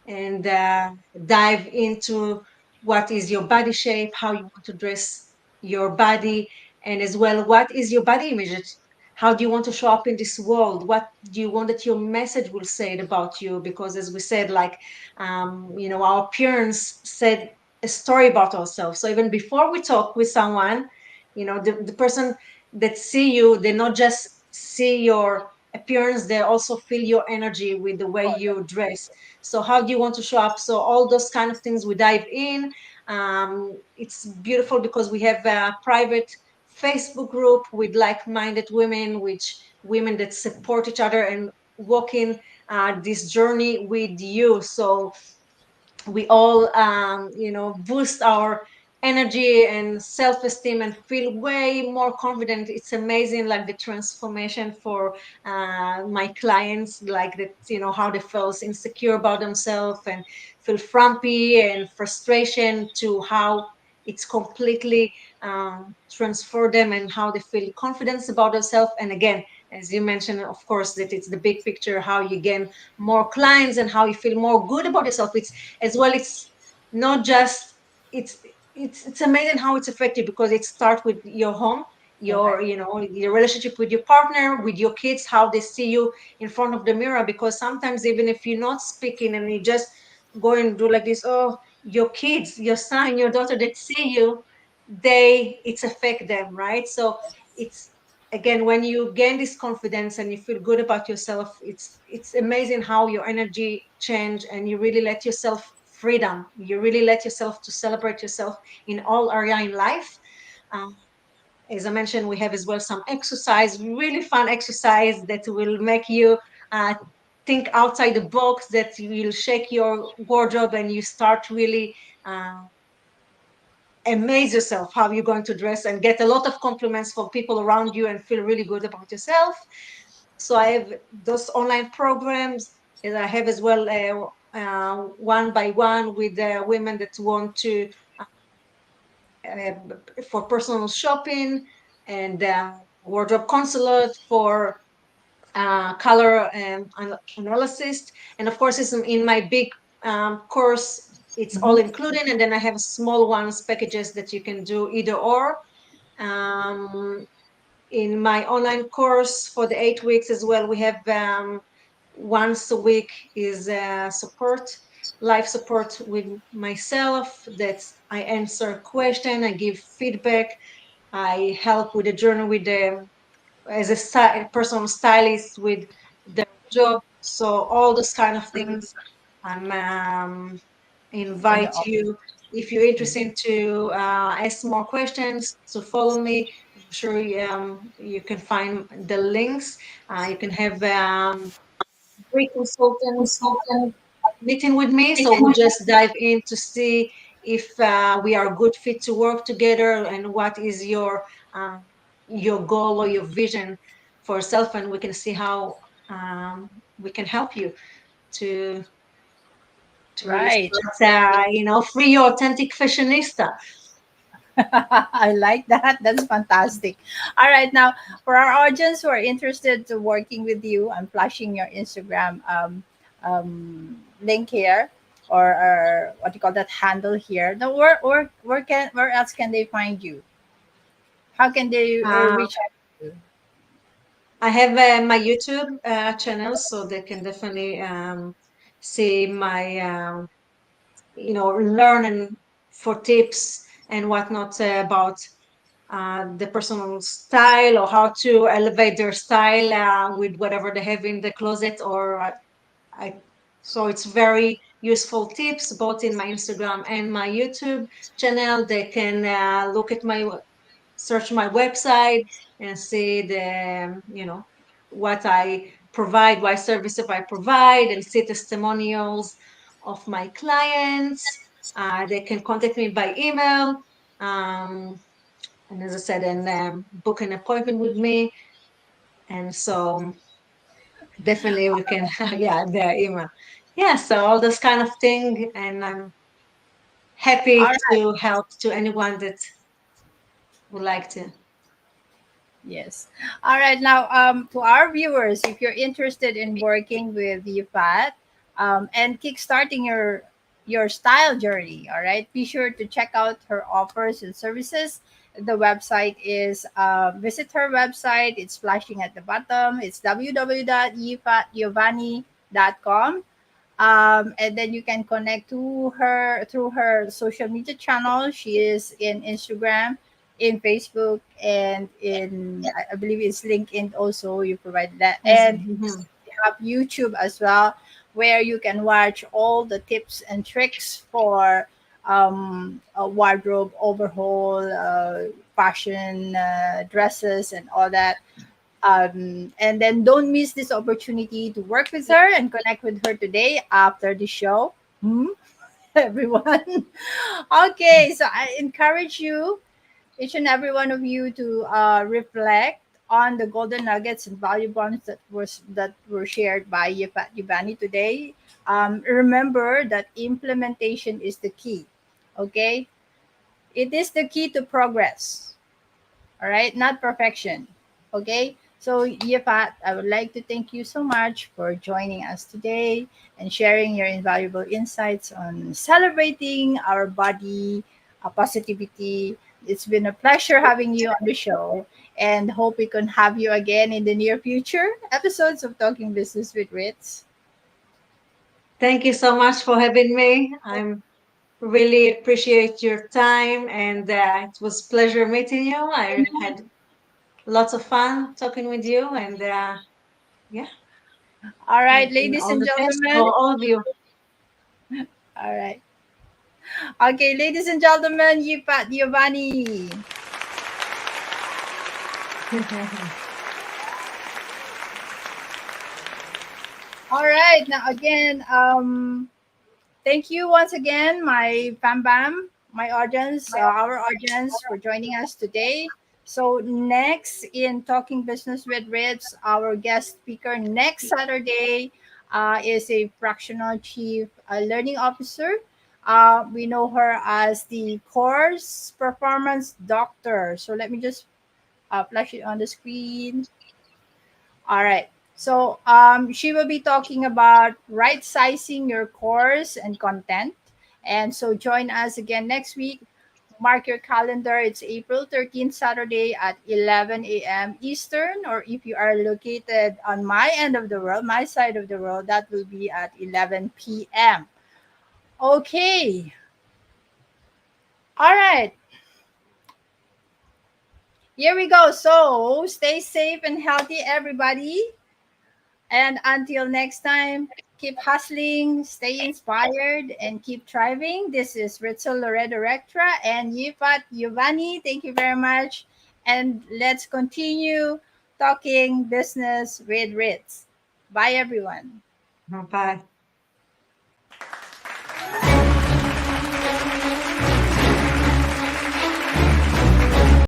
and dive into what is your body shape, how you want to dress your body, and as well, what is your body image? How do you want to show up in this world? What do you want that your message will say about you? Because as we said, like, our appearance said a story about ourselves. So even before we talk with someone, the person that see you, they not just see your appearance, they also feel your energy with the way you dress. So how do you want to show up? So all those kind of things we dive in. It's beautiful because we have a private Facebook group with like-minded women, which women that support each other and walking this journey with you. So we all boost our energy and self-esteem and feel way more confident. It's amazing, like the transformation for my clients, like that, how they feel insecure about themselves and feel frumpy and frustration, to how it's completely transfer them and how they feel confidence about themselves. And again, as you mentioned, of course, that it's the big picture, how you gain more clients and how you feel more good about yourself. It's as well, it's not just, it's it's amazing how it's effective, because it starts with your home, your Correct. your relationship with your partner, with your kids, how they see you in front of the mirror. Because sometimes even if you're not speaking and you just go and do like this, oh, your kids, your son, your daughter that see you, it's affect them, right? So it's, again, when you gain this confidence and you feel good about yourself, it's amazing how your energy change, and you really let yourself freedom, you really let yourself to celebrate yourself in all area in life. um, as I mentioned, we have as well some exercise, really fun exercise that will make you uh, think outside the box, that will shake your wardrobe, and you start really uh, amaze yourself how you're going to dress and get a lot of compliments from people around you and feel really good about yourself. So I have those online programs, and I have as well one by one with women that want to for personal shopping, and wardrobe consulate for color analysis. And of course, it's in my big course, it's all Mhm. included. And then I have small ones packages that you can do either or. Um, in my online course for the 8 weeks as well, we have once a week is support, life support with myself, that I answer question, I give feedback, I help with the journey with the, as a personal stylist with the job. So all those kind of things, I'm And the invite you, if you're interested, to ask more questions, to follow me. I'm sure you can find the links. You can have free consultant meeting with me. So we just dive in to see if we are a good fit to work together, and what is uh, your goal or your vision for yourself, and we can see how we can help you to really right. start, free your authentic fashionista. I like that. That's fantastic. All right, now for our audience who are interested to working with you, I'm flashing your Instagram link here, or what you call that handle here. Now, where else can they find you? How can they Uh, reach out to you? I have my YouTube channel, so they can definitely see my, learn and for tips and whatnot about. the personal style, or how to elevate their style with whatever they have in the closet. Or I, so it's very useful tips both in my Instagram and my YouTube channel. They can look at my search my website and see the what I provide, what services I provide, and see testimonials of my clients. They can contact me by email. Um, and as I said, and book an appointment with me. And so definitely we can, yeah, the email. Yeah, so all this kind of thing. And I'm All happy right. to help to anyone that would like to. Yes. All right. Now, to our viewers, if you're interested in working with Yifat and kickstarting your style journey, all right, be sure to check out her offers and services. The website is visit her website. It's flashing at the bottom. It's www.yifatjovani.com. And then you can connect to her through her social media channel. She is in Instagram, in Facebook, and in I believe it's LinkedIn also. You provide that, Yes. and you have YouTube as well, where you can watch all the tips and tricks for a wardrobe overhaul, fashion, dresses, and all that. And then don't miss this opportunity to work with her and connect with her today after the show. Hmm? Everyone. Okay, so I encourage you, each and every one of you, to reflect on the golden nuggets and value bombs that were shared by Yifat Yubani today. Remember that implementation is the key. Okay, it is the key to progress. All right, not perfection. Okay, so Yifat, I would like to thank you so much for joining us today and sharing your invaluable insights on celebrating our body, positivity. It's been a pleasure having you on the show, and hope we can have you again in the near future episodes of Talking Business with Ritz. Thank you so much for having me. I'm really appreciate your time, and it was pleasure meeting you. I had lots of fun talking with you, and yeah, All right, and ladies all and the best gentlemen. for all of you. All right. Okay, ladies and gentlemen, Yifat Giovanni. All right. Now again, thank you once again, my Bam Bam, my audience, our audience, for joining us today. So next in Talking Business with Ritz, our guest speaker next Saturday is a fractional chief learning officer. We know her as the course performance doctor. So let me just flash it on the screen. All right. So she will be talking about right sizing your course and content. And so join us again next week. Mark your calendar. It's April 13th, Saturday at 11 a.m. Eastern. Or if you are located on my end of the world, my side of the world, that will be at 11 p.m. Okay. All right. Here we go. So stay safe and healthy, everybody. And until next time, keep hustling, stay inspired, and keep thriving. This is Ritzel Loredo-Rectra and Yifat Jovani. Thank you very much. And let's continue talking business with Ritz. Bye, everyone. Bye.